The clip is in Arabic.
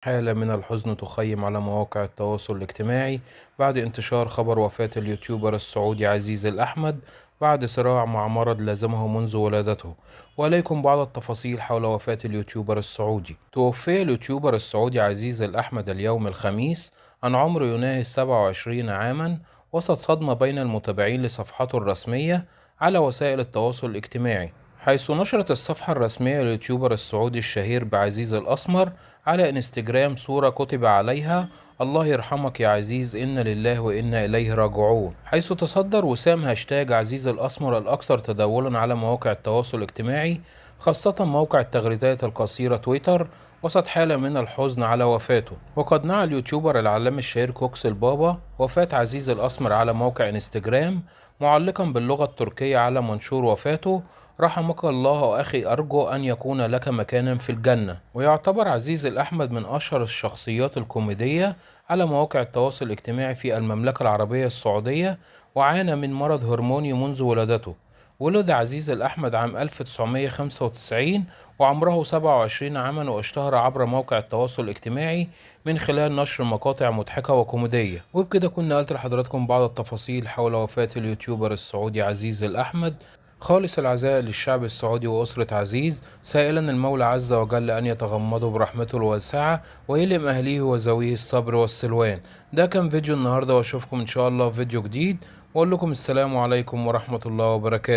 حالة من الحزن تخيم على مواقع التواصل الاجتماعي بعد انتشار خبر وفاة اليوتيوبر السعودي عزيز الأحمد بعد صراع مع مرض لازمه منذ ولادته. وإليكم بعض التفاصيل حول وفاة اليوتيوبر السعودي. توفي اليوتيوبر السعودي عزيز الأحمد اليوم الخميس عن عمر يناهز 27 عاما، وسط صدمة بين المتابعين لصفحته الرسمية على وسائل التواصل الاجتماعي، حيث نشرت الصفحة الرسمية لليوتيوبر السعودي الشهير بعزيز الأسمر على انستجرام صورة كتب عليها: الله يرحمك يا عزيز، إنا لله وإنا إليه راجعون، حيث تصدر وسام هاشتاج عزيز الأسمر الأكثر تداولا على مواقع التواصل الاجتماعي، خاصة موقع التغريدات القصيرة تويتر، وسط حالة من الحزن على وفاته. وقد نعى اليوتيوبر العالمي الشهير كوكس البابا وفاة عزيز الأسمر على موقع انستجرام، معلقا باللغة التركية على منشور وفاته: رحمك الله أخي، أرجو أن يكون لك مكانا في الجنة. ويعتبر عزيز الأحمد من أشهر الشخصيات الكوميدية على مواقع التواصل الاجتماعي في المملكة العربية السعودية، وعانى من مرض هرموني منذ ولادته. ولد عزيز الأحمد عام 1995 وعمره 27 عاما، واشتهر عبر مواقع التواصل الاجتماعي من خلال نشر مقاطع مضحكة وكوميدية. وبكده كنا قلت لحضراتكم بعض التفاصيل حول وفاة اليوتيوبر السعودي عزيز الأحمد. خالص العزاء للشعب السعودي وأسرة عزيز، سائلا المولى عز وجل أن يتغمده برحمته الواسعة ويلهم أهليه وذويه الصبر والسلوان. ده كان فيديو النهاردة، وأشوفكم إن شاء الله في فيديو جديد، وأقول لكم السلام عليكم ورحمة الله وبركاته.